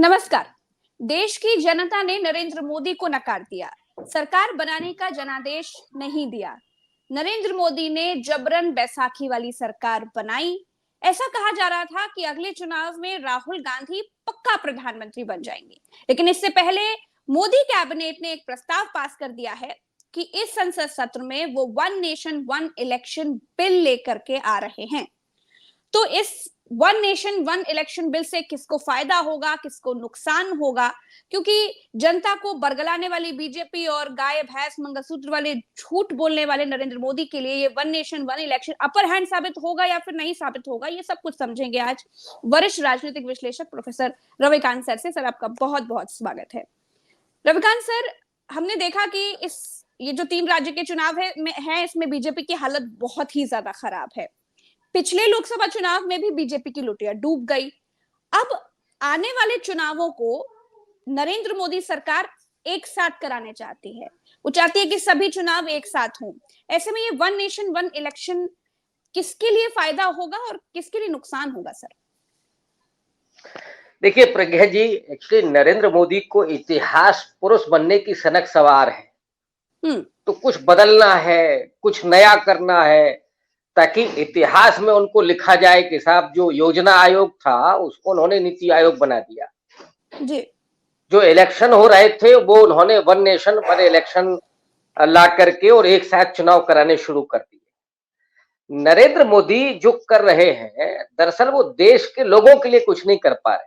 नमस्कार। देश की जनता ने नरेंद्र मोदी को नकार दिया, सरकार बनाने का जनादेश नहीं दिया। नरेंद्र मोदी ने जबरन बैसाखी वाली सरकार बनाई। ऐसा कहा जा रहा था कि अगले चुनाव में राहुल गांधी पक्का प्रधानमंत्री बन जाएंगे, लेकिन इससे पहले मोदी कैबिनेट ने एक प्रस्ताव पास कर दिया है कि इस संसद सत्र में वो one nation one election bill लेकर के आ रहे हैं। तो इस one nation one election bill से किसको फायदा होगा, किसको नुकसान होगा? क्योंकि जनता को बरगलाने वाली बीजेपी और गाय भैंस मंगलसूत्र वाले झूठ बोलने वाले नरेंद्र मोदी के लिए ये one nation one election upper hand साबित होगा या फिर नहीं साबित होगा, ये सब कुछ समझेंगे आज वरिष्ठ राजनीतिक विश्लेषक प्रोफेसर रविकांत सर से। सर, आपका बहुत बहुत स्वागत है। रविकांत सर, हमने देखा कि ये जो 3 राज्य के चुनाव है इसमें बीजेपी की हालत बहुत ही ज्यादा खराब है। पिछले लोकसभा चुनाव में भी बीजेपी की लुटिया डूब गई। अब आने वाले चुनावों को नरेंद्र मोदी सरकार एक साथ कराने चाहती है। वो चाहती है कि सभी चुनाव एक साथ हों। ऐसे में ये वन नेशन वन इलेक्शन किसके लिए फायदा होगा और किसके लिए नुकसान होगा? सर देखिए प्रज्ञा जी, एक्चुअली नरेंद्र मोदी को इतिहास पुरुष बनने की सनक सवार है। तो कुछ बदलना है, कुछ नया करना है, ताकि इतिहास में उनको लिखा जाए कि साहब जो योजना आयोग था उसको उन्होंने नीति आयोग बना दिया जी। जो इलेक्शन हो रहे थे वो उन्होंने वन नेशन वन इलेक्शन ला करके और एक साथ चुनाव कराने शुरू कर दिए। नरेंद्र मोदी जो कर रहे हैं दरअसल वो देश के लोगों के लिए कुछ नहीं कर पा रहे,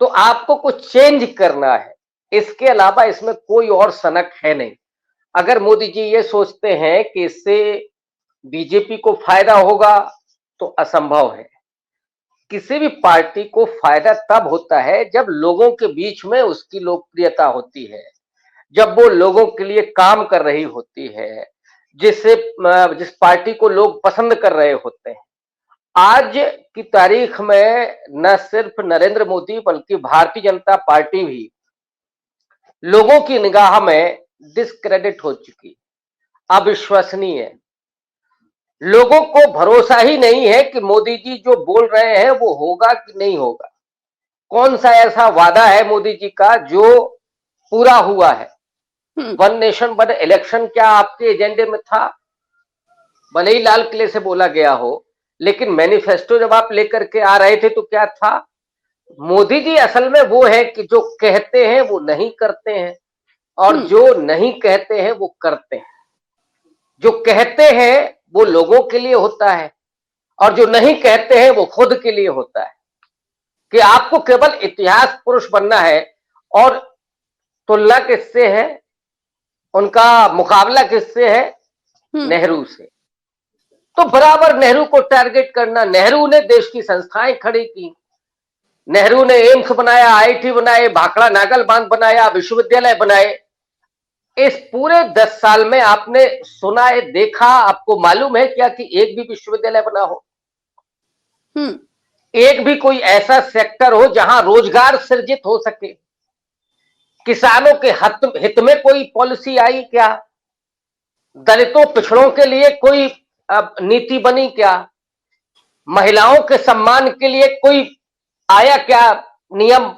तो आपको कुछ चेंज करना है। इसके अलावा इसमें कोई और सनक है नहीं। अगर मोदी जी ये सोचते हैं कि इससे बीजेपी को फायदा होगा तो असंभव है। किसी भी पार्टी को फायदा तब होता है जब लोगों के बीच में उसकी लोकप्रियता होती है, जब वो लोगों के लिए काम कर रही होती है, जिस पार्टी को लोग पसंद कर रहे होते हैं। आज की तारीख में न सिर्फ नरेंद्र मोदी बल्कि भारतीय जनता पार्टी भी लोगों की निगाह में डिस्क्रेडिट हो चुकी, अविश्वसनीय है। लोगों को भरोसा ही नहीं है कि मोदी जी जो बोल रहे हैं वो होगा कि नहीं होगा। कौन सा ऐसा वादा है मोदी जी का जो पूरा हुआ है? वन नेशन वन इलेक्शन क्या आपके एजेंडे में था? भले ही लाल किले से बोला गया हो, लेकिन मैनिफेस्टो जब आप लेकर के आ रहे थे तो क्या था? मोदी जी असल में वो है कि जो कहते हैं वो नहीं करते हैं और जो नहीं कहते हैं वो करते हैं। जो कहते हैं वो लोगों के लिए होता है और जो नहीं कहते हैं वो खुद के लिए होता है। कि आपको केवल इतिहास पुरुष बनना है और तुलना किससे है, उनका मुकाबला किससे है? नेहरू से। तो बराबर नेहरू को टारगेट करना। नेहरू ने देश की संस्थाएं खड़ी की, नेहरू ने एम्स बनाया, आईआईटी बनाए, भाखड़ा नागल बांध बनाया, विश्वविद्यालय बनाए। इस पूरे 10 साल में आपने सुना है, देखा, आपको मालूम है क्या कि एक भी विश्वविद्यालय बना हो? एक भी कोई ऐसा सेक्टर हो जहां रोजगार सृजित हो सके? किसानों के हित में कोई पॉलिसी आई क्या? दलितों पिछड़ों के लिए कोई नीति बनी क्या? महिलाओं के सम्मान के लिए कोई आया क्या नियम?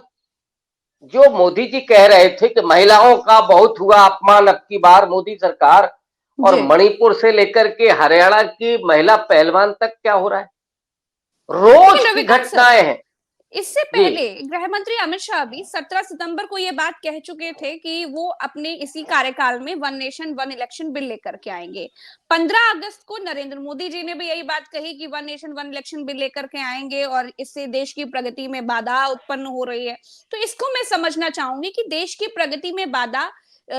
जो मोदी जी कह रहे थे कि महिलाओं का बहुत हुआ अपमान अब की बार मोदी सरकार, और मणिपुर से लेकर के हरियाणा की महिला पहलवान तक क्या हो रहा है? रोज की घटनाएं हैं। इससे पहले गृह मंत्री अमित शाह भी 17 सितंबर को ये बात कह चुके थे कि वो अपने इसी कार्यकाल में one nation one election bill लेकर के आएंगे। 15 अगस्त को नरेंद्र मोदी जी ने भी यही बात कही कि one nation one election bill लेकर के आएंगे और इससे देश की प्रगति में बाधा उत्पन्न हो रही है। तो इसको मैं समझना चाहूंगी कि देश की प्रगति में बाधा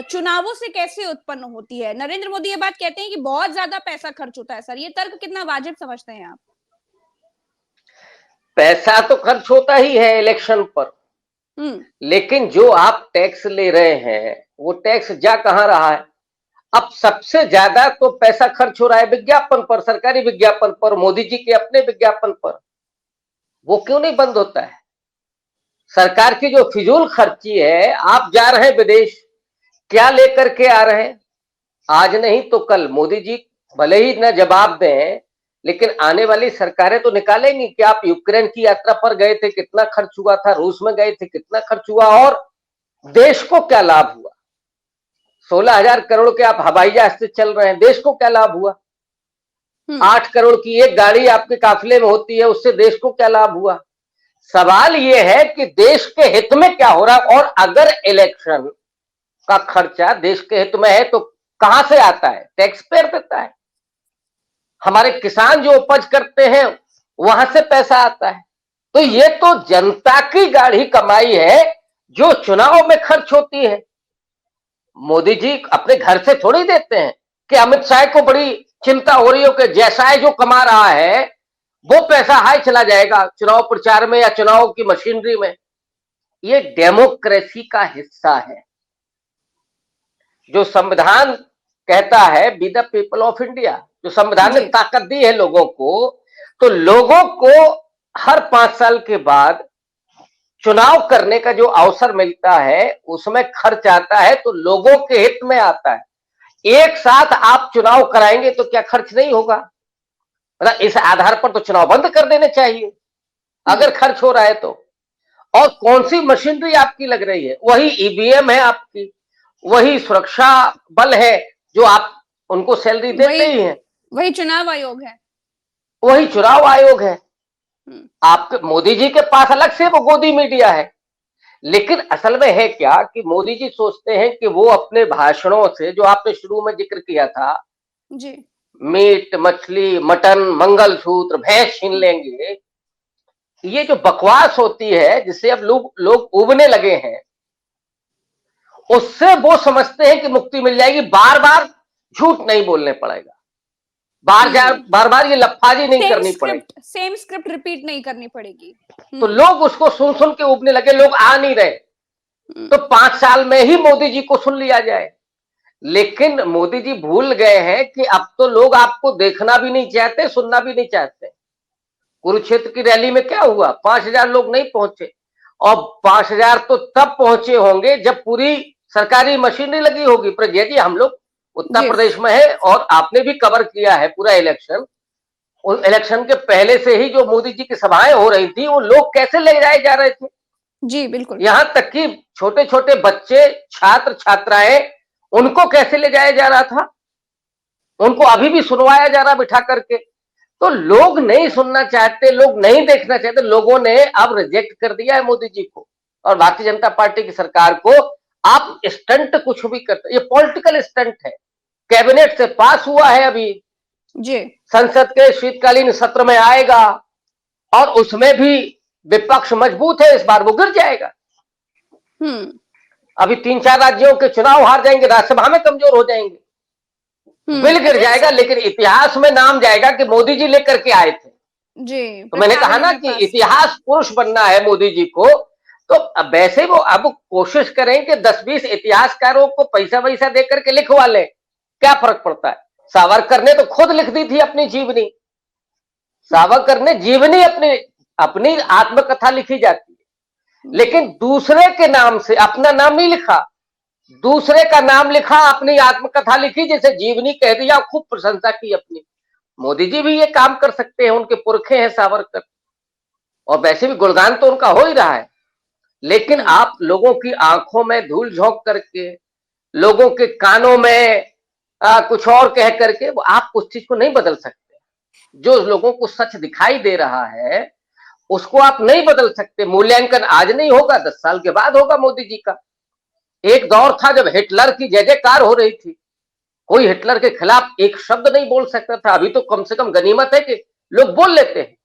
चुनावों से कैसे उत्पन्न होती है। नरेंद्र मोदी ये बात कहते हैं कि बहुत ज्यादा पैसा खर्च होता है। सर, ये तर्क कितना वाजिब समझते हैं आप? पैसा तो खर्च होता ही है इलेक्शन पर, लेकिन जो आप टैक्स ले रहे हैं वो टैक्स जा कहां रहा है? अब सबसे ज्यादा तो पैसा खर्च हो रहा है विज्ञापन पर, सरकारी विज्ञापन पर, मोदी जी के अपने विज्ञापन पर। वो क्यों नहीं बंद होता है? सरकार की जो फिजूल खर्ची है, आप जा रहे हैं विदेश, क्या लेकर के आ रहे हैं? आज नहीं तो कल मोदी जी भले ही न जवाब दें, लेकिन आने वाली सरकारें तो निकालेंगी कि आप यूक्रेन की यात्रा पर गए थे, कितना खर्च हुआ था, रूस में गए थे, कितना खर्च हुआ और देश को क्या लाभ हुआ। 16,000 करोड़ के आप हवाई जहाज से चल रहे हैं, देश को क्या लाभ हुआ। 8 करोड़ की एक गाड़ी आपके काफिले में होती है, उससे देश को क्या लाभ हुआ। सवाल यह है कि देश के हित में क्या हो रहा है, और अगर इलेक्शन का खर्चा देश के हित में है तो कहां से आता है, टैक्स पेयर देता है। हमारे किसान जो उपज करते हैं वहां से पैसा आता है। तो ये तो जनता की गाढ़ी कमाई है जो चुनाव में खर्च होती है। मोदी जी अपने घर से थोड़ी देते हैं कि अमित शाह को बड़ी चिंता हो रही हो कि जैसा है जो कमा रहा है वो पैसा हाई चला जाएगा चुनाव प्रचार में या चुनाव की मशीनरी में। ये डेमोक्रेसी का हिस्सा है। जो संविधान कहता है be the people of India, जो संविधान ने ताकत दी है लोगों को, तो लोगों को हर 5 साल के बाद चुनाव करने का जो अवसर मिलता है उसमें खर्च आता है तो लोगों के हित में आता है। एक साथ आप चुनाव कराएंगे तो क्या खर्च नहीं होगा। मतलब इस आधार पर तो चुनाव बंद कर देने चाहिए अगर खर्च हो रहा है तो। और कौन सी मशीनरी आपकी लग रही है, वही ईवीएम है आपकी, वही सुरक्षा बल है जो आप उनको सैलरी देते ही हैं, वही चुनाव आयोग है, वही चुनाव आयोग है। आपके मोदी जी के पास अलग से वो गोदी मीडिया है। लेकिन असल में है क्या कि मोदी जी सोचते हैं कि वो अपने भाषणों से, जो आपने शुरू में जिक्र किया था जी, मीट मछली मटन मंगलसूत्र भैंस छीन लेंगे, ये जो बकवास होती है जिससे अब लोग उबने लगे हैं, उससे वो समझते हैं कि मुक्ति मिल जाएगी। बार बार झूठ नहीं बोलने पड़ेगा, बार बार ये लफाजी नहीं करनी पड़ेगी, सेम स्क्रिप्ट रिपीट नहीं करनी पड़ेगी। तो लोग उसको सुन सुन के उबने लगे, लोग आ नहीं रहे। तो 5 साल में ही मोदी जी को सुन लिया जाए। लेकिन मोदी जी भूल गए हैं कि अब तो लोग आपको देखना भी नहीं चाहते, सुनना भी नहीं चाहते। कुरुक्षेत्र की रैली में क्या हुआ, 5,000 लोग नहीं पहुंचे, और 5,000 तो तब पहुंचे होंगे जब पूरी सरकारी मशीनरी लगी होगी। प्रज्ञा जी, हम लोग उत्तर प्रदेश में है और आपने भी कवर किया है पूरा इलेक्शन। उस इलेक्शन के पहले से ही जो मोदी जी की सभाएं हो रही थी, वो लोग कैसे ले जाए जा रहे थे। जी बिल्कुल, यहां तक कि छोटे छोटे बच्चे, छात्र छात्राएं, उनको कैसे ले जाया जा रहा था, उनको अभी भी सुनवाया जा रहा बिठा करके। तो लोग नहीं सुनना चाहते, लोग नहीं देखना चाहते, लोगों ने अब रिजेक्ट कर दिया है मोदी जी को और भारतीय जनता पार्टी की सरकार को। आप स्टंट कुछ भी करते, ये पॉलिटिकल स्टंट है। कैबिनेट से पास हुआ है अभी जी, संसद के शीतकालीन सत्र में आएगा और उसमें भी विपक्ष मजबूत है, इस बार वो गिर जाएगा। अभी 3-4 राज्यों के चुनाव हार जाएंगे, राज्यसभा में कमजोर हो जाएंगे, बिल गिर जाएगा, लेकिन इतिहास में नाम जाएगा कि मोदी जी लेकर के आए थे। जी, तो मैंने कहा ना कि इतिहास पुरुष बनना है मोदी जी को। तो अब वैसे वो अब कोशिश करें कि 10-20 इतिहासकारों को पैसा वैसा दे करके लिखवा ले, क्या फर्क पड़ता है। सावरकर ने तो खुद लिख दी थी अपनी जीवनी, सावरकर ने जीवनी अपनी आत्मकथा लिखी जाती है, लेकिन दूसरे के नाम से अपना नाम नहीं लिखा, दूसरे का नाम लिखा, अपनी आत्मकथा लिखी, जैसे जीवनी कह दिया, खूब प्रशंसा की अपनी। मोदी जी भी ये काम कर सकते हैं, उनके पुरखे हैं सावरकर, और वैसे भी गुणगान तो उनका हो ही रहा है। लेकिन आप लोगों की आंखों में धूल झोंक करके, लोगों के कानों में कुछ और कह करके आप उस चीज को नहीं बदल सकते। जो लोगों को सच दिखाई दे रहा है उसको आप नहीं बदल सकते। मूल्यांकन आज नहीं होगा, 10 साल के बाद होगा मोदी जी का। एक दौर था जब हिटलर की जय जयकार हो रही थी, कोई हिटलर के खिलाफ एक शब्द नहीं बोल सकता था। अभी तो कम से कम गनीमत है कि लोग बोल लेते हैं,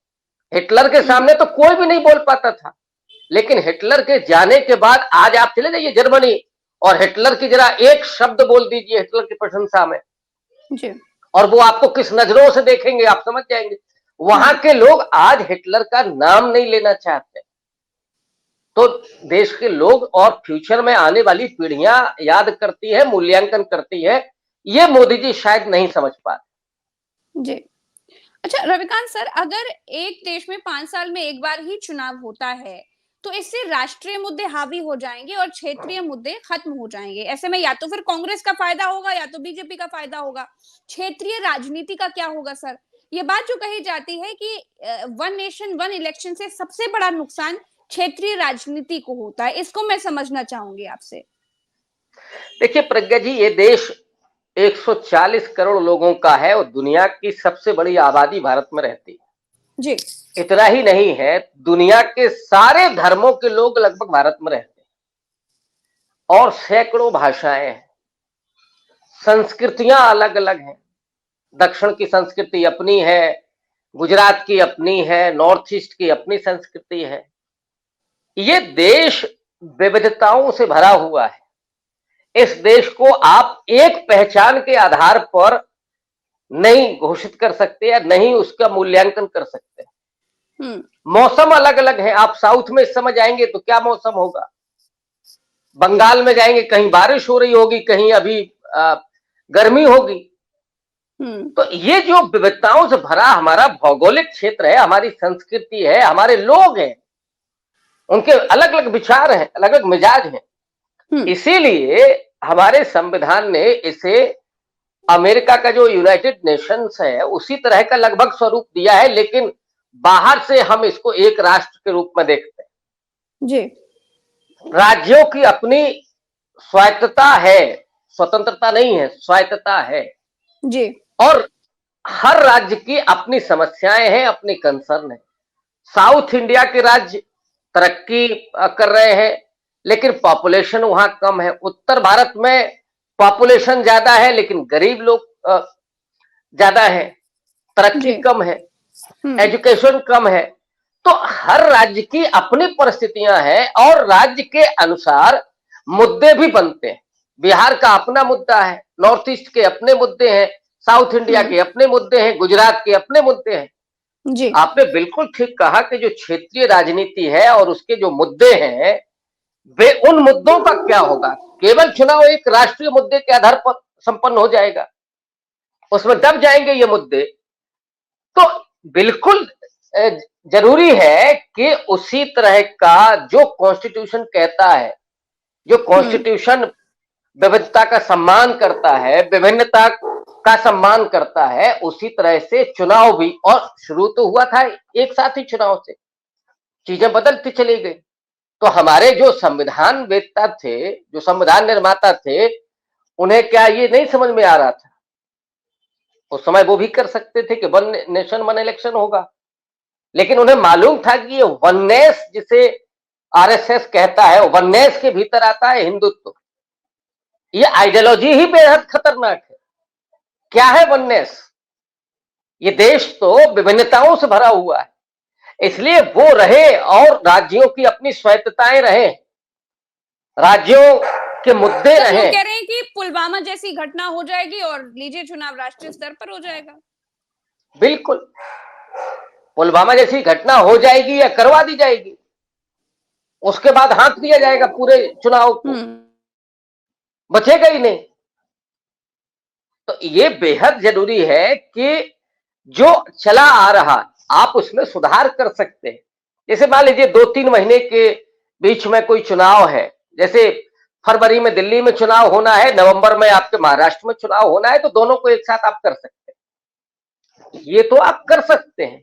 हिटलर के सामने तो कोई भी नहीं बोल पाता था। लेकिन हिटलर के जाने के बाद आज आप चले जाइए जर्मनी और हिटलर की जरा एक शब्द बोल दीजिए हिटलर की प्रशंसा में जी, और वो आपको किस नजरों से देखेंगे आप समझ जाएंगे। वहां के लोग आज हिटलर का नाम नहीं लेना चाहते। तो देश के लोग और फ्यूचर में आने वाली पीढ़ियां याद करती है, मूल्यांकन करती है, ये मोदी जी शायद नहीं समझ पाते। जी। अच्छा रविकांत सर, अगर एक देश में 5 साल में एक बार ही चुनाव होता है तो इससे राष्ट्रीय मुद्दे हावी हो जाएंगे और क्षेत्रीय मुद्दे खत्म हो जाएंगे। ऐसे में या तो फिर कांग्रेस का फायदा होगा या तो बीजेपी का फायदा होगा। क्षेत्रीय राजनीति का क्या होगा सर? ये बात जो कही जाती है कि वन नेशन वन इलेक्शन से सबसे बड़ा नुकसान क्षेत्रीय राजनीति को होता है, इसको मैं समझना चाहूंगी आपसे। देखिए प्रज्ञा जी, ये देश 140 करोड़ लोगों का है और दुनिया की सबसे बड़ी आबादी भारत में रहती है। जी। इतना ही नहीं है, दुनिया के सारे धर्मों के लोग लगभग भारत में रहते हैं और सैकड़ों भाषाएं हैं, संस्कृतियां अलग अलग हैं। दक्षिण की संस्कृति अपनी है, गुजरात की अपनी है, नॉर्थ ईस्ट की अपनी संस्कृति है। ये देश विविधताओं से भरा हुआ है। इस देश को आप एक पहचान के आधार पर नहीं घोषित कर सकते या नहीं उसका मूल्यांकन कर सकते। मौसम अलग अलग है। आप साउथ में इस समय जाएंगे तो क्या मौसम होगा, बंगाल में जाएंगे कहीं बारिश हो रही होगी, कहीं अभी गर्मी होगी। तो ये जो विविधताओं से भरा हमारा भौगोलिक क्षेत्र है, हमारी संस्कृति है, हमारे लोग हैं, उनके अलग अलग विचार हैं, अलग अलग मिजाज हैं। इसीलिए हमारे संविधान ने इसे अमेरिका का जो यूनाइटेड नेशंस है उसी तरह का लगभग स्वरूप दिया है, लेकिन बाहर से हम इसको एक राष्ट्र के रूप में देखते हैं। जी। राज्यों की अपनी स्वायत्तता है, स्वतंत्रता नहीं है, स्वायत्तता है जी। और हर राज्य की अपनी समस्याएं हैं, अपनी कंसर्न है। साउथ इंडिया के राज्य तरक्की कर रहे हैं लेकिन पॉपुलेशन वहां कम है। उत्तर भारत में पॉपुलेशन ज्यादा है लेकिन गरीब लोग ज्यादा है, तरक्की कम है, एजुकेशन कम है। तो हर राज्य की अपनी परिस्थितियां हैं और राज्य के अनुसार मुद्दे भी बनते हैं। बिहार का अपना मुद्दा है, नॉर्थ ईस्ट के अपने मुद्दे हैं, साउथ इंडिया के अपने मुद्दे हैं, गुजरात के अपने मुद्दे हैं। जी। आपने बिल्कुल ठीक कहा कि जो क्षेत्रीय राजनीति है और उसके जो मुद्दे हैं वे, उन मुद्दों का क्या होगा। केवल चुनाव एक राष्ट्रीय मुद्दे के आधार पर संपन्न हो जाएगा, उसमें दब जाएंगे ये मुद्दे। तो बिल्कुल जरूरी है कि उसी तरह का जो कॉन्स्टिट्यूशन कहता है, जो कॉन्स्टिट्यूशन विविधता का सम्मान करता है, विभिन्नता का सम्मान करता है, उसी तरह से चुनाव भी। और शुरू तो हुआ था एक साथ ही चुनाव से, चीजें बदलती चली गई। तो हमारे जो संविधान वेत्ता थे, जो संविधान निर्माता थे, उन्हें क्या ये नहीं समझ में आ रहा था? उस समय वो भी कर सकते थे कि वन नेशन वन इलेक्शन होगा, लेकिन उन्हें मालूम था कि ये वननेस जिसे आरएसएस कहता है, वननेस के भीतर आता है हिंदुत्व। ये आइडियोलॉजी ही बेहद खतरनाक है। क्या है वननेस? ये देश तो विभिन्नताओं से भरा हुआ है, इसलिए वो रहे और राज्यों की अपनी स्वायत्तताएं रहे, राज्यों के मुद्दे तो रहे। कह रहे हैं कि पुलवामा जैसी घटना हो जाएगी और लीजिए चुनाव राष्ट्रीय स्तर पर हो जाएगा। बिल्कुल, पुलवामा जैसी घटना हो जाएगी या करवा दी जाएगी, उसके बाद हाथ दिया जाएगा पूरे चुनाव को, बचेगा ही नहीं। तो ये बेहद जरूरी है कि जो चला आ रहा आप उसमें सुधार कर सकते हैं। जैसे मान लीजिए 2-3 महीने के बीच में कोई चुनाव है, जैसे फरवरी में दिल्ली में चुनाव होना है, नवंबर में आपके महाराष्ट्र में चुनाव होना है, तो दोनों को एक साथ आप कर सकते हैं, ये तो आप कर सकते हैं।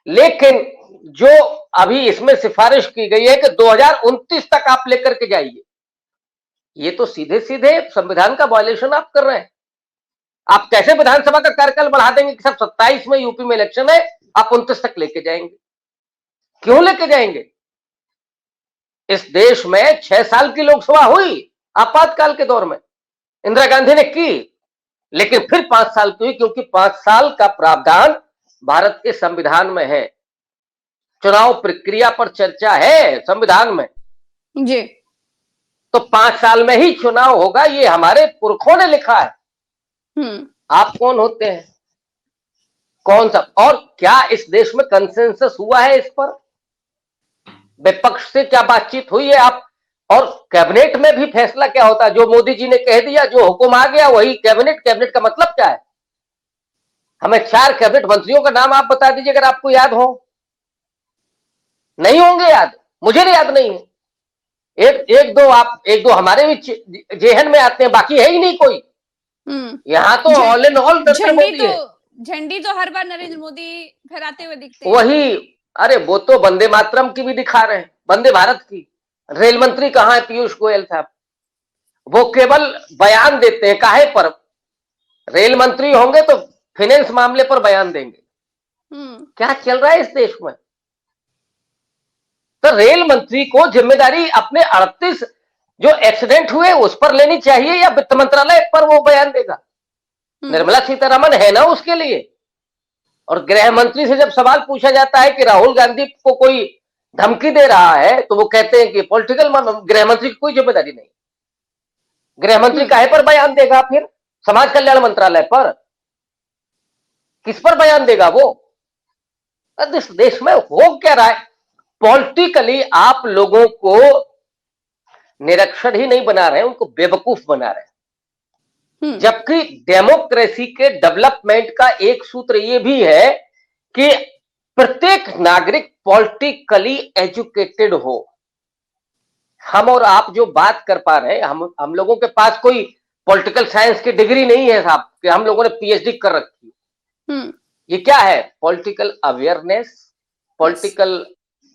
लेकिन जो अभी इसमें सिफारिश की गई है कि 2029 तक आप लेकर के जाइए, ये तो सीधे सीधे संविधान का वायलेशन आप कर रहे हैं। आप कैसे विधानसभा का कार्यकाल बढ़ा देंगे कि सब 27 में यूपी में इलेक्शन है, आप 29 तक लेके जाएंगे? क्यों लेके जाएंगे? इस देश में 6 साल की लोकसभा हुई आपातकाल के दौर में, इंदिरा गांधी ने की, लेकिन फिर 5 साल की हुई क्योंकि 5 साल का प्रावधान भारत के संविधान में है। चुनाव प्रक्रिया पर चर्चा है संविधान में जी। तो 5 साल में ही चुनाव होगा, ये हमारे पुरखों ने लिखा है। आप कौन होते हैं, कौन सा? और क्या इस देश में कंसेंसस हुआ है इस पर? विपक्ष से क्या बातचीत हुई है? आप और कैबिनेट में भी फैसला क्या होता है? जो मोदी जी ने कह दिया, जो हुक्म आ गया वही कैबिनेट। कैबिनेट का मतलब क्या है? हमें 4 कैबिनेट मंत्रियों का नाम आप बता दीजिए अगर आपको याद हो। नहीं होंगे याद, मुझे नहीं याद नहीं है। एक दो हमारे भी जेहन में आते हैं, बाकी है ही नहीं कोई। यहाँ तो all in all Narendra Modi है। झंडी तो हर बार नरेंद्र मोदी फहराते हुए दिखते हैं। वही, अरे वो तो वंदे मातरम की भी दिखा रहे हैं, वंदे भारत की। रेल मंत्री कहाँ है पीयूष गोयल साहब? वो केवल बयान देते हैं, काहे पर? रेल मंत्री होंगे तो फाइनेंस मामले पर बयान देंगे। क्या चल रहा है इस देश में? तो रेल मंत्री को जिम्मेदारी अपने 38 जो एक्सीडेंट हुए उस पर लेनी चाहिए, या वित्त मंत्रालय पर वो बयान देगा? निर्मला सीतारमण है ना उसके लिए। और गृह मंत्री से जब सवाल पूछा जाता है कि राहुल गांधी को कोई धमकी दे रहा है, तो वो कहते हैं कि पॉलिटिकल, गृह मंत्री की कोई जिम्मेदारी नहीं। गृह मंत्री काहे पर बयान देगा फिर? समाज कल्याण मंत्रालय पर? किस पर बयान देगा वो? इस देश में हो क्या रहा है? पॉलिटिकली आप लोगों को निरक्षर ही नहीं बना रहे, उनको बेवकूफ बना रहे हैं। जबकि डेमोक्रेसी के डेवलपमेंट का एक सूत्र यह भी है कि प्रत्येक नागरिक पॉलिटिकली एजुकेटेड हो। हम और आप जो बात कर पा रहे हैं, हम लोगों के पास कोई पॉलिटिकल साइंस की डिग्री नहीं है साहब कि हम लोगों ने पीएचडी कर रखी है। ये क्या है? पॉलिटिकल अवेयरनेस, पॉलिटिकल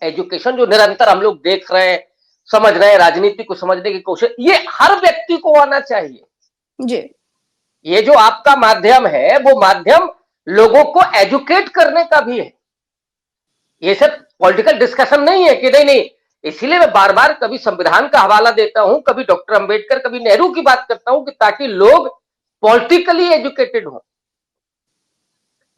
एजुकेशन, जो निरंतर हम लोग देख रहे हैं, समझ रहे हैं, राजनीति को समझने की कोशिश, ये हर व्यक्ति को आना चाहिए जी। ये जो आपका माध्यम है, वो माध्यम लोगों को एजुकेट करने का भी है। ये सब पॉलिटिकल डिस्कशन नहीं है कि नहीं। इसीलिए मैं बार बार कभी संविधान का हवाला देता हूं, कभी डॉक्टर अंबेडकर, कभी नेहरू की बात करता हूं, कि ताकि लोग पॉलिटिकली एजुकेटेड हो।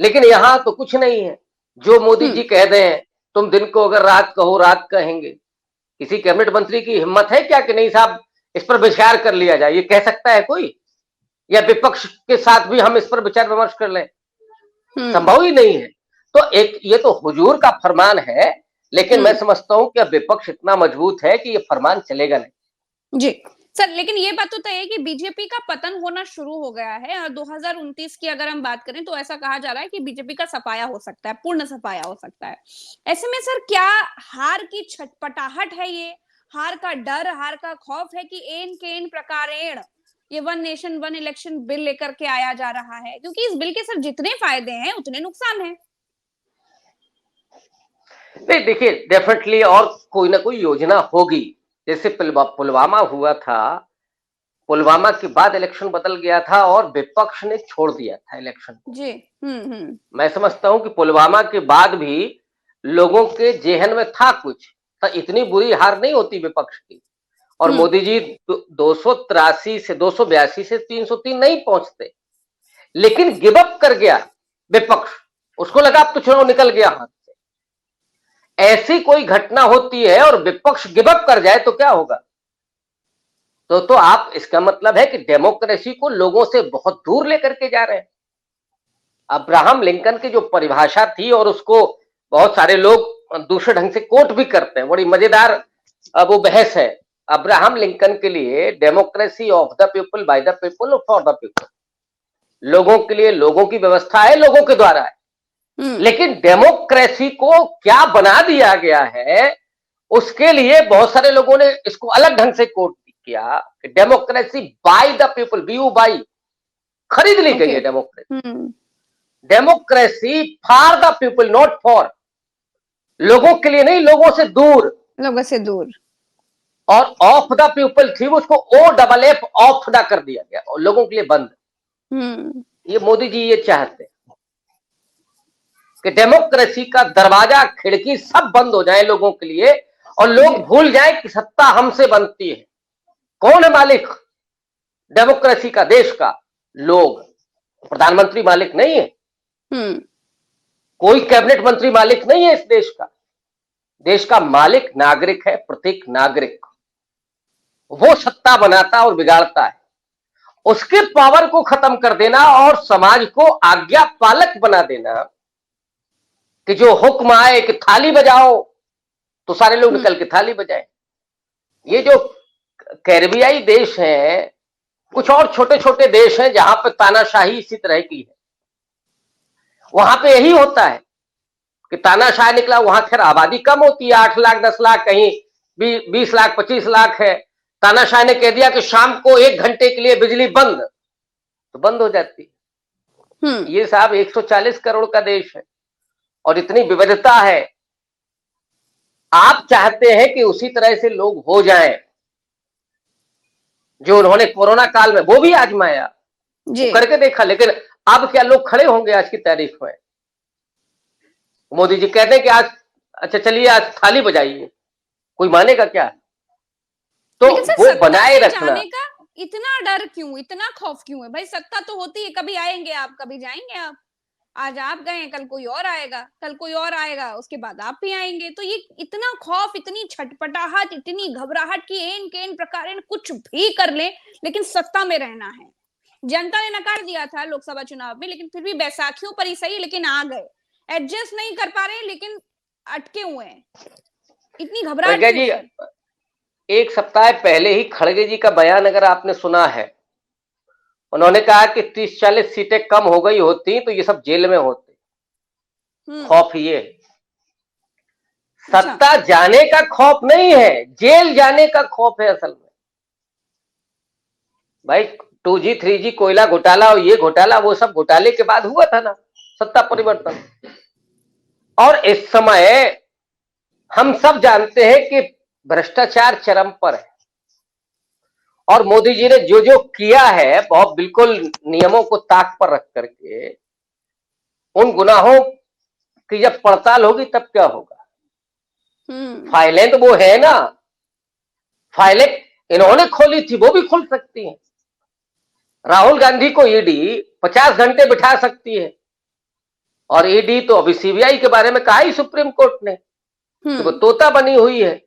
लेकिन यहां तो कुछ नहीं है। जो मोदी जी कह दें, तुम दिन को अगर रात कहो रात कहेंगे। किसी कैबिनेट मंत्री की हिम्मत है क्या कि नहीं साहब इस पर विचार कर लिया जाए? ये कह सकता है कोई? या विपक्ष के साथ भी हम इस पर विचार विमर्श कर लें? संभव ही नहीं है। तो एक ये तो हुजूर का फरमान है, लेकिन मैं समझता हूं कि अब विपक्ष इतना मजबूत है कि ये फरमान चलेगा नहीं। जी सर, लेकिन ये बात तो तय है कि बीजेपी का पतन होना शुरू हो गया है और 2029 की अगर हम बात करें तो ऐसा कहा जा रहा है कि बीजेपी का सफाया हो सकता है, पूर्ण सफाया हो सकता है। ऐसे में सर क्या हार की छटपटाहट है, ये हार का डर, हार का खौफ है कि एन के एन प्रकारेण ये one nation one election bill लेकर के आया जा रहा है? क्योंकि इस बिल के सर जितने फायदे हैं उतने नुकसान हैं। नहीं देखिए, डेफिनेटली और कोई ना कोई योजना होगी। जैसे पुलवामा हुआ था, पुलवामा के बाद इलेक्शन बदल गया था और विपक्ष ने छोड़ दिया था इलेक्शन जी। मैं समझता हूं कि पुलवामा के बाद भी लोगों के जेहन में था कुछ, तो इतनी बुरी हार नहीं होती विपक्ष की। और मोदी जी 283 से 282 से 303 नहीं पहुंचते, लेकिन गिव अप कर गया विपक्ष। उसको लगा अब तो चुनाव निकल गया हाथ से। ऐसी कोई घटना होती है और विपक्ष गिव अप कर जाए तो क्या होगा? तो आप, इसका मतलब है कि डेमोक्रेसी को लोगों से बहुत दूर लेकर के जा रहे हैं। अब्राहम लिंकन की जो परिभाषा थी, और उसको बहुत सारे लोग दूसरे ढंग से कोट भी करते हैं, बड़ी मजेदार वो बहस है। अब्राहम लिंकन के लिए democracy of the people, by the people और फॉर द पीपल, लोगों के लिए लोगों की व्यवस्था है, लोगों के द्वारा है। लेकिन डेमोक्रेसी को क्या बना दिया गया है, उसके लिए बहुत सारे लोगों ने इसको अलग ढंग से कोट किया कि democracy by the people, BU by, खरीद ली गई है democracy. Democracy for the people, not for, लोगों के लिए नहीं, लोगों से दूर, लोगों से दूर। और ऑफ द पीपल थी, उसको O double F of the कर दिया गया और लोगों के लिए बंद। ये मोदी जी ये चाहते हैं कि डेमोक्रेसी का दरवाजा खिड़की सब बंद हो जाए लोगों के लिए, और लोग भूल जाए कि सत्ता हमसे बनती है। कौन है मालिक डेमोक्रेसी का, देश का? लोग। प्रधानमंत्री मालिक नहीं है, कोई कैबिनेट मंत्री मालिक नहीं है इस देश का। देश का मालिक नागरिक है, प्रत्येक नागरिक। वो सत्ता बनाता और बिगाड़ता है। उसके पावर को खत्म कर देना और समाज को आज्ञा पालक बना देना, कि जो हुक्म आए कि थाली बजाओ तो सारे लोग निकल के थाली बजाएं। ये जो कैरिबियाई देश हैं, कुछ और छोटे छोटे देश हैं जहां पे तानाशाही इसी तरह की है, वहां पे यही होता है कि तानाशाह निकला। वहां खैर आबादी कम होती है, 8 लाख 10 लाख, कहीं 20 लाख 25 लाख है। तानाशाह ने कह दिया कि शाम को 1 घंटे के लिए बिजली बंद, तो बंद हो जाती है। ये साहब 140 करोड़ का देश है और इतनी विविधता है। आप चाहते हैं कि उसी तरह से लोग हो जाएं जो उन्होंने कोरोना काल में वो भी आजमाया, वो करके देखा, लेकिन अब क्या लोग खड़े होंगे आज की तारीख में? मोदी जी कहते हैं कि आज अच्छा चलिए आज थाली बजाइए, कोई मानेगा क्या? तो वो बनाए रखना, इतना डर क्यों, इतना खौफ क्यों है भाई? सत्ता तो होती है, कभी आएंगे आप, कभी जाएंगे आप। आज आप गए, कल कोई और आएगा, कल कोई और आएगा, उसके बाद आप भी आएंगे। तो ये इतना खौफ, इतनी छटपटाहट, इतनी घबराहट की एन केन प्रकार कुछ भी कर ले लेकिन सत्ता में रहना है। जनता ने नकार दिया था लोकसभा चुनाव में, लेकिन फिर भी बैसाखियों पर ही सही, लेकिन आ गए। एडजस्ट नहीं कर पा रहे लेकिन अटके हुए हैं। इतनी घबराहट क्यों जी? सर? एक सप्ताह पहले ही खड़गे जी का बयान अगर आपने सुना है, उन्होंने कहा कि 30-40 सीटें कम हो गई होती तो ये सब जेल में होते। खौफ ये सत्ता जाने का खौफ नहीं है, जेल जाने का खौफ है असल में। भाई 2G 3G कोयला घोटाला और ये घोटाला वो सब घोटाले के बाद हुआ था ना सत्ता परिवर्तन। और इस समय हम सब जानते हैं कि भ्रष्टाचार चरम पर है और मोदी जी ने जो जो किया है बहुत बिल्कुल नियमों को ताक पर रख करके, उन गुनाहों की जब पड़ताल होगी तब क्या होगा? फाइलें तो वो है ना, फाइलें इन्होंने खोली थी, वो भी खुल सकती हैं। राहुल गांधी को ईडी 50 घंटे बिठा सकती है और ईडी तो अभी सीबीआई के बारे में कहा ही सुप्रीम कोर्ट ने कि वो तोता बनी हुई है।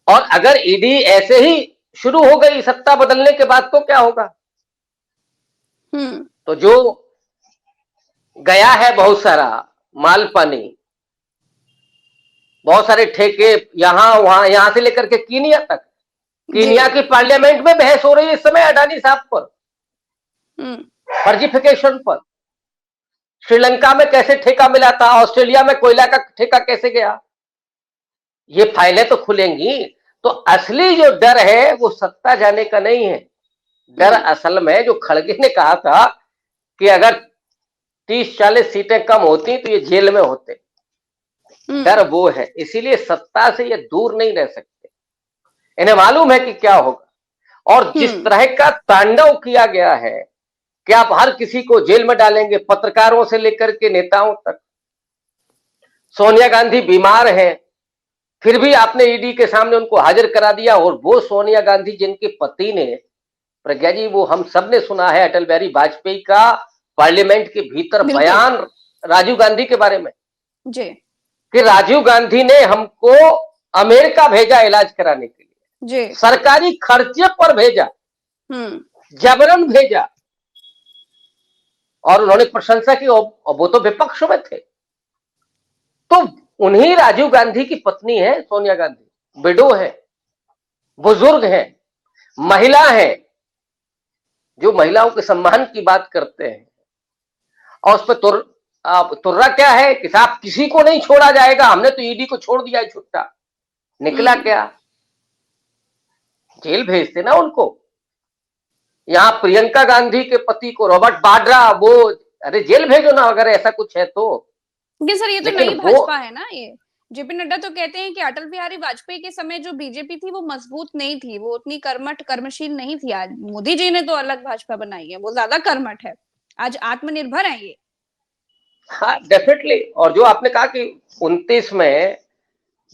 और अगर ईडी ऐसे ही शुरू हो गई सत्ता बदलने के बाद तो क्या होगा? तो जो गया है बहुत सारा माल पानी, बहुत सारे ठेके यहां वहां, यहां से लेकर के कीनिया तक। कीनिया की पार्लियामेंट में बहस हो रही है इस समय अडानी साहब पर, फर्जीफिकेशन पर। श्रीलंका में कैसे ठेका मिला था, ऑस्ट्रेलिया में कोयला का ठेका कैसे गया, ये फाइलें तो खुलेंगी। तो असली जो डर है वो सत्ता जाने का नहीं है। डर असल में जो खड़गे ने कहा था कि अगर 30-40 सीटें कम होती तो ये जेल में होते, डर वो है। इसीलिए सत्ता से ये दूर नहीं रह सकते, इन्हें मालूम है कि क्या होगा। और जिस तरह का तांडव किया गया है कि आप हर किसी को जेल में डालेंगे, पत्रकारों से लेकर के नेताओं तक। सोनिया गांधी बीमार है, फिर भी आपने ईडी के सामने उनको हाजिर करा दिया। और वो सोनिया गांधी जिनके पति ने, प्रज्ञा जी, वो हम सब ने सुना है अटल बिहारी वाजपेयी का पार्लियामेंट के भीतर बयान राजीव गांधी के बारे में जी, कि राजीव गांधी ने हमको अमेरिका भेजा इलाज कराने के लिए, सरकारी खर्चे पर भेजा, जबरन भेजा। और उन्होंने प्रशंसा की, और वो तो विपक्ष में थे। तो उन्हीं राजीव गांधी की पत्नी है सोनिया गांधी, विडो है, बुजुर्ग है, महिला है, जो महिलाओं के सम्मान की बात करते हैं। और उस पर तुर्रा क्या है कि साहब किसी को नहीं छोड़ा जाएगा, हमने तो ईडी को छोड़ दिया है छुट्टा। निकला क्या? जेल भेजते ना उनको। यहां प्रियंका गांधी के पति को, रॉबर्ट वाड्रा, वो अरे जेल भेजो ना अगर ऐसा कुछ है तो। सर ये तो नई भाजपा है ना। ये जेपी नड्डा तो कहते हैं कि अटल बिहारी वाजपेयी के समय जो बीजेपी थी वो मजबूत नहीं थी, वो उतनी कर्मठ कर्मशील नहीं थी। आज मोदी जी ने तो अलग भाजपा बनाई है, वो ज्यादा कर्मठ है, आज आत्मनिर्भर है ये। हाँ डेफिनेटली। और जो आपने कहा कि 29 में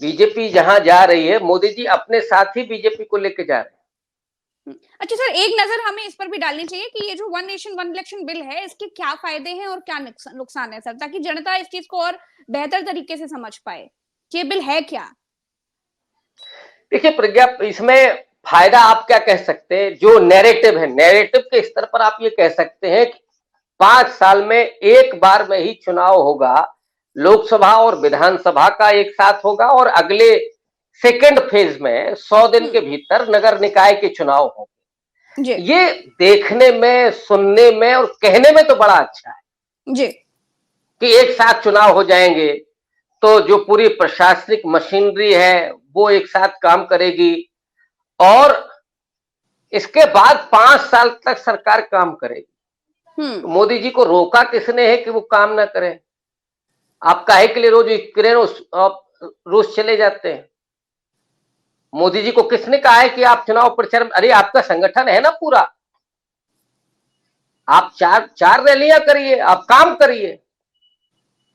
बीजेपी जहां जा रही है, मोदी जी अपने साथ ही बीजेपी को लेके जा रहे हैं। अच्छा सर, एक नजर हमें इस पर भी डालनी चाहिए कि ये जो one nation one election bill है, इसके क्या फायदे हैं और क्या नुकसान है सर, ताकि जनता इस चीज को और बेहतर तरीके से समझ पाए कि ये बिल है क्या। देखिए प्रज्ञा, इसमें फायदा आप क्या कह सकते हैं, जो नैरेटिव है, नैरेटिव के स्तर पर आप ये कह सकते हैं कि 5 साल में एक बार में ही चुनाव होगा, लोकसभा और विधानसभा का एक साथ होगा, और अगले सेकेंड फेज में 100 दिन के भीतर नगर निकाय के चुनाव होंगे। ये देखने में, सुनने में और कहने में तो बड़ा अच्छा है जी कि एक साथ चुनाव हो जाएंगे, तो जो पूरी प्रशासनिक मशीनरी है वो एक साथ काम करेगी और इसके बाद 5 साल तक सरकार काम करेगी। तो मोदी जी को रोका किसने है कि वो काम ना करें? आप काहे के लिए रोज यूक्रेन रूस चले जाते हैं? मोदी जी को किसने कहा है कि आप चुनाव प्रचार, अरे आपका संगठन है ना पूरा, आप चार रैलियां करिए, आप काम करिए।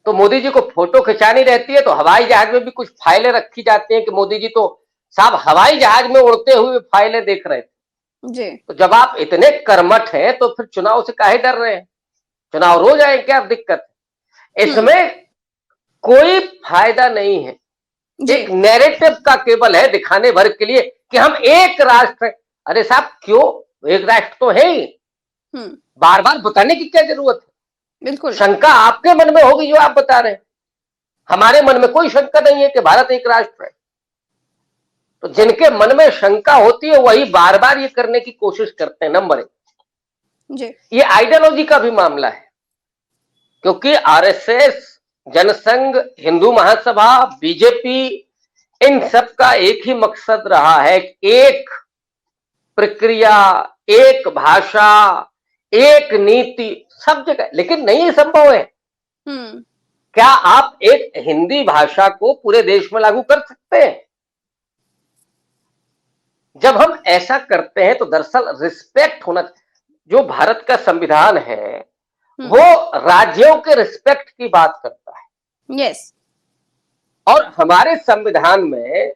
तो मोदी जी को फोटो खिंचानी रहती है तो हवाई जहाज में भी कुछ फाइलें रखी जाती हैं कि मोदी जी तो साहब हवाई जहाज में उड़ते हुए फाइलें देख रहे थे। जी। तो जब आप इतने कर्मठ हैं तो फिर चुनाव से काहे डर रहे हैं? चुनाव रोज आए, क्या दिक्कत है इसमें? कोई फायदा नहीं है। एक नैरेटिव का केवल है दिखाने भर के लिए कि हम एक राष्ट्र है। अरे साहब क्यों, एक राष्ट्र तो है ही, बार बार बताने की क्या जरूरत है? बिल्कुल। शंका आपके मन में होगी जो आप बता रहे हैं, हमारे मन में कोई शंका नहीं है कि भारत एक राष्ट्र है। तो जिनके मन में शंका होती है वही बार बार ये करने की कोशिश करते हैं। नंबर एक, ये आइडियोलॉजी का भी मामला है, क्योंकि आरएसएस, जनसंघ, हिंदू महासभा, बीजेपी, इन सब का एक ही मकसद रहा है, एक प्रक्रिया, एक भाषा, एक नीति सब जगह, लेकिन नहीं संभव है। क्या आप एक हिंदी भाषा को पूरे देश में लागू कर सकते हैं? जब हम ऐसा करते हैं तो दरअसल रिस्पेक्ट होना, जो भारत का संविधान है वो राज्यों के रिस्पेक्ट की बात करता है। यस। और हमारे संविधान में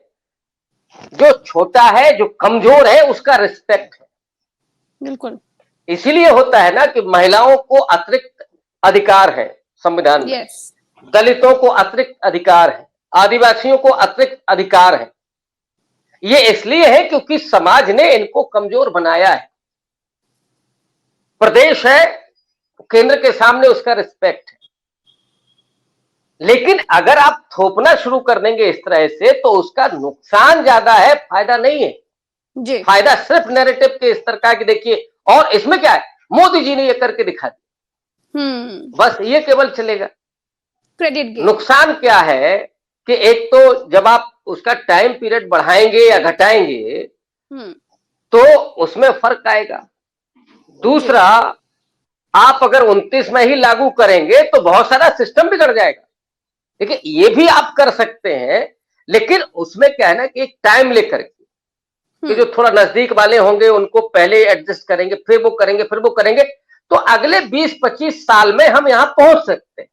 जो छोटा है, जो कमजोर है, उसका रिस्पेक्ट है। बिल्कुल। इसीलिए होता है ना कि महिलाओं को अतिरिक्त अधिकार है संविधान में, दलितों को अतिरिक्त अधिकार है, आदिवासियों को अतिरिक्त अधिकार है। ये इसलिए है क्योंकि समाज ने इनको कमजोर बनाया है। प्रदेश है, केंद्र के सामने उसका रिस्पेक्ट है। लेकिन अगर आप थोपना शुरू कर देंगे इस तरह से तो उसका नुकसान ज्यादा है, फायदा नहीं है। फायदा सिर्फ नैरेटिव के स्तर का है कि देखिए, और इसमें क्या है, मोदी जी ने ये करके दिखा दिया, बस ये केवल चलेगा। क्रेडिट। नुकसान क्या है कि एक तो जब आप उसका टाइम पीरियड बढ़ाएंगे या घटाएंगे तो उसमें फर्क आएगा। दूसरा, आप अगर 29 में ही लागू करेंगे तो बहुत सारा सिस्टम बिगड़ जाएगा। देखिए ये भी आप कर सकते हैं, लेकिन उसमें क्या है ना कि एक टाइम लेकर कि जो थोड़ा नजदीक वाले होंगे उनको पहले एडजस्ट करेंगे, फिर वो करेंगे, फिर वो करेंगे, तो अगले 20-25 साल में हम यहां पहुंच सकते हैं।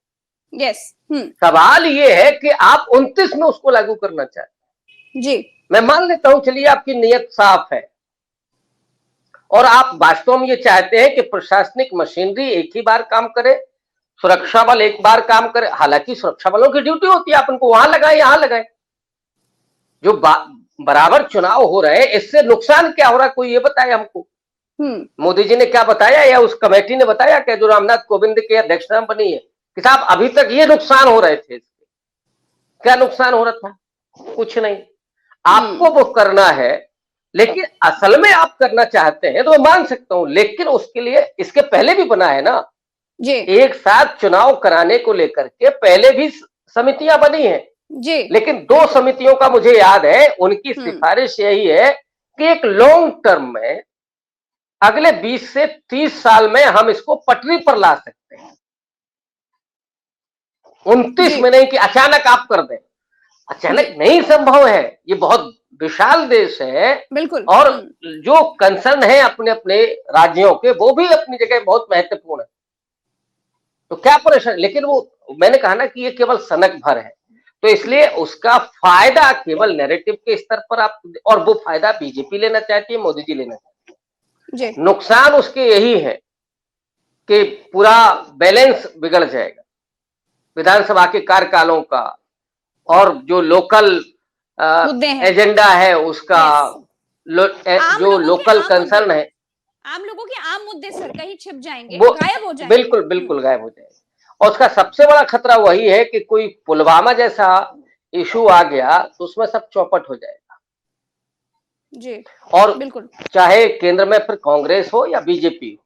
सवाल ये है कि आप 29 में उसको लागू करना चाहते हैं। जी, मैं मान लेता हूं, चलिए आपकी नीयत साफ है और आप वास्तव में ये चाहते हैं कि प्रशासनिक मशीनरी एक ही बार काम करे, सुरक्षा बल एक बार काम करे। हालांकि सुरक्षा बलों की ड्यूटी होती है, आप उनको वहां लगाए यहां लगाए। जो बराबर चुनाव हो रहे हैं, इससे नुकसान क्या हो रहा है, कोई ये बताए हमको। मोदी जी ने क्या बताया या उस कमेटी ने बताया क्या जो रामनाथ कोविंद की अध्यक्षता में बनी है कि साहब अभी तक ये नुकसान हो रहे थे? क्या नुकसान हो रहा था? कुछ नहीं। आपको वो करना है, लेकिन असल में आप करना चाहते हैं तो मैं मान सकता हूं, लेकिन उसके लिए इसके पहले भी बना है ना जी। एक साथ चुनाव कराने को लेकर के पहले भी समितियां बनी हैं जी। लेकिन 2 समितियों का मुझे याद है, उनकी सिफारिश यही है कि एक लॉन्ग टर्म में अगले 20 से 30 साल में हम इसको पटरी पर ला सकते हैं। 29 में नहीं कि अचानक आप कर दें, अचानक नहीं संभव है। ये बहुत विशाल देश है, बिल्कुल। और जो कंसर्न है अपने अपने राज्यों के, वो भी अपनी जगह बहुत महत्वपूर्ण है। तो क्या परेशान, लेकिन वो मैंने कहा ना कि ये केवल सनक भर है, तो इसलिए उसका फायदा केवल नैरेटिव के स्तर पर आप, और वो फायदा बीजेपी लेना चाहती है, मोदी जी लेना चाहती है। नुकसान उसके यही है कि पूरा बैलेंस बिगड़ जाएगा विधानसभा के कार्यकालों का, और जो लोकल एजेंडा है उसका, जो लोकल कंसर्न है, आम लोगों के आम मुद्दे सर कहीं छिप जाएंगे, गायब हो जाएंगे। बिल्कुल बिल्कुल गायब हो जाएंगे। और उसका सबसे बड़ा खतरा वही है कि कोई पुलवामा जैसा इशू आ गया तो उसमें सब चौपट हो जाएगा। जी, और बिल्कुल। चाहे केंद्र में फिर कांग्रेस हो या बीजेपी,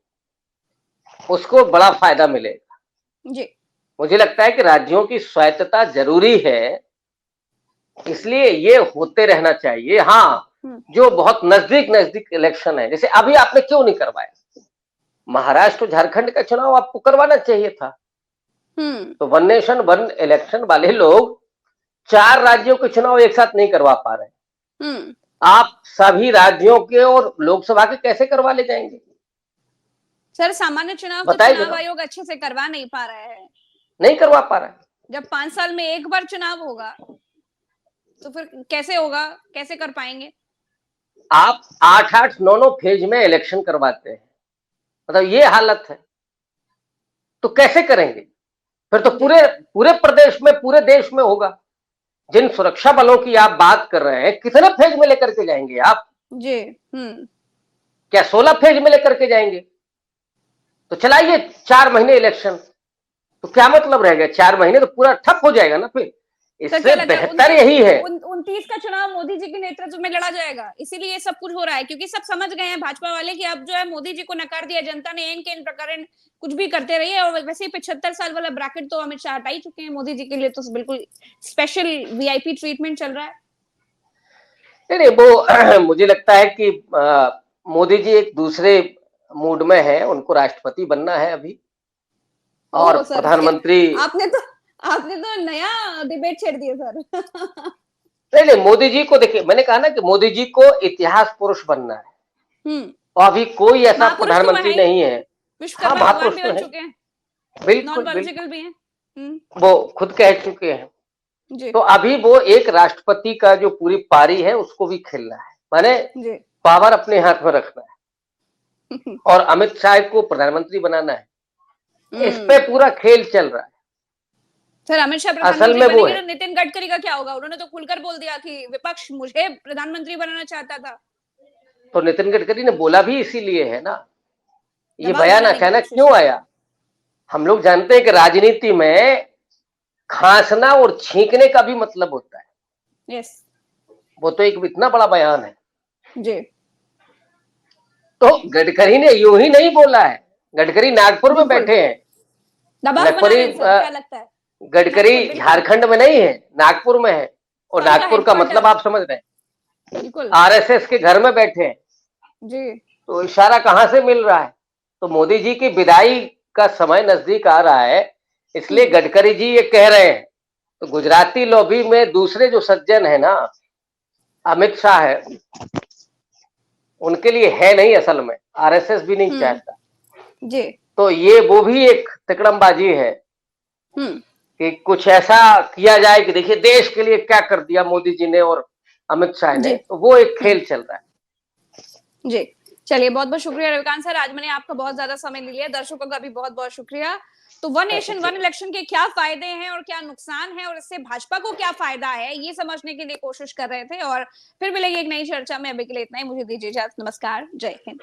उसको बड़ा फायदा मिलेगा। जी, मुझे लगता है कि राज्यों की स्वायत्तता जरूरी है, इसलिए ये होते रहना चाहिए। हाँ, जो बहुत नजदीक नजदीक इलेक्शन है, जैसे अभी आपने क्यों नहीं करवाया? महाराष्ट्र झारखंड का चुनाव आपको करवाना चाहिए था। तो वन नेशन वन इलेक्शन वाले लोग 4 राज्यों के चुनाव एक साथ नहीं करवा पा रहे। आप सभी राज्यों के और लोकसभा के कैसे करवा ले जाएंगे? सर, सामान्य चुनाव तो बताइए चुनाव जरा। आयोग अच्छे से करवा नहीं पा रहा है। नहीं करवा पा रहा है। जब 5 साल में एक बार चुनाव होगा तो फिर कैसे होगा, कैसे कर पाएंगे? आप 8-8 9-9 फेज में इलेक्शन करवाते हैं, मतलब ये हालत है, तो कैसे करेंगे? फिर तो पूरे पूरे प्रदेश में, पूरे देश में होगा। जिन सुरक्षा बलों की आप बात कर रहे हैं, कितने फेज में लेकर के जाएंगे आप? जी। क्या 16 फेज में लेकर के जाएंगे? तो चलाइए 4 महीने इलेक्शन, तो क्या मतलब रह गया? 4 महीने तो पूरा ठप हो जाएगा ना फिर। इससे बेहतर यही है। 29 का चुनाव मोदी जी के नेतृत्व में लड़ा जाएगा, इसीलिए ये सब कुछ हो रहा है, क्योंकि सब समझ गए हैं भाजपा वाले कि अब जो है मोदी जी को नकार दिया जनता ने, एन केन प्रकरण कुछ भी करते रहिए। और वैसे ही 75 साल वाला ब्रैकेट तो अमित शाह हटा ही चुके हैं, मोदी जी के लिए तो बिल्कुल स्पेशल वीआईपी ट्रीटमेंट चल रहा है। नहीं वो मुझे लगता है कि मोदी जी एक दूसरे मूड में है, उनको राष्ट्रपति बनना है अभी, और सर, प्रधानमंत्री। आपने तो नया डिबेट छेड़ दिया सर। नहीं नहीं, मोदी जी को देखिए, मैंने कहा ना कि मोदी जी को इतिहास पुरुष बनना है, और अभी कोई ऐसा प्रधानमंत्री नहीं है। हाँ, विश्वकर्मा भगवान महापुरुष भी तो बन है, चुके हैं, नॉन बिल्कुल बायोलॉजिकल बिल्कुल, भी हैं। वो खुद कह चुके हैं। जी तो अभी वो एक राष्ट्रपति का जो पूरी पारी है उसको भी खेलना है, माने जी। पावर अपने हाथ में रखना है, और अमित शाह को प्रधानमंत्री बनाना है। इस पे पूरा खेल चल रहा है। सर, अमित शाह असल प्रधानमंत्री में वो बनेंगे है, तो नितिन गडकरी का क्या होगा? उन्होंने तो खुलकर बोल दिया कि विपक्ष मुझे प्रधानमंत्री बनाना चाहता था। तो नितिन गडकरी ने बोला भी इसीलिए है ना। ये दबाव बयान बनाने की अचानक कोशिश। क्यों आया? हम लोग जानते हैं कि राजनीति में खांसना और छींकने का भी मतलब होता है। यस वो तो एक इतना बड़ा बयान है। जी। तो गडकरी ने यूं ही नहीं बोला है। गडकरी नागपुर में बिल्कुल बैठे हैं। दबाव बना गडकरी रहे हैं सर, क्या लगता है? गडकरी झारखंड में नहीं है, नागपुर में है। और कौन सा नागपुर का मतलब हेडक्वार्टर? आप समझ रहे हैं, बिल्कुल आरएसएस के घर में बैठे हैं। जी। तो इशारा कहां से मिल रहा है? तो मोदी जी की विदाई का समय नजदीक आ रहा है, इसलिए गडकरी जी ये कह रहे हैं। तो गुजराती लॉबी में दूसरे जो सज्जन है ना, अमित शाह है, उनके लिए है नहीं, असल में आरएसएस भी नहीं चाहता। जी। तो ये वो भी एक तिकड़मबाजी है कि कुछ ऐसा किया जाए कि देखिए देश के लिए क्या कर दिया मोदी जी ने और अमित शाह ने। तो वो एक खेल चल रहा है। जी, चलिए बहुत बहुत शुक्रिया रविकांत सर, आज मैंने आपका बहुत ज्यादा समय ले लिया, दर्शकों का भी बहुत बहुत शुक्रिया। तो वन नेशन वन इलेक्शन के क्या फायदे हैं और क्या नुकसान है, और इससे भाजपा को क्या फायदा है, ये समझने के लिए कोशिश कर रहे थे। और फिर मिलेंगे एक नई चर्चा में, अभी के लिए इतना ही, मुझे दीजिए इजाजत, नमस्कार, जय हिंद।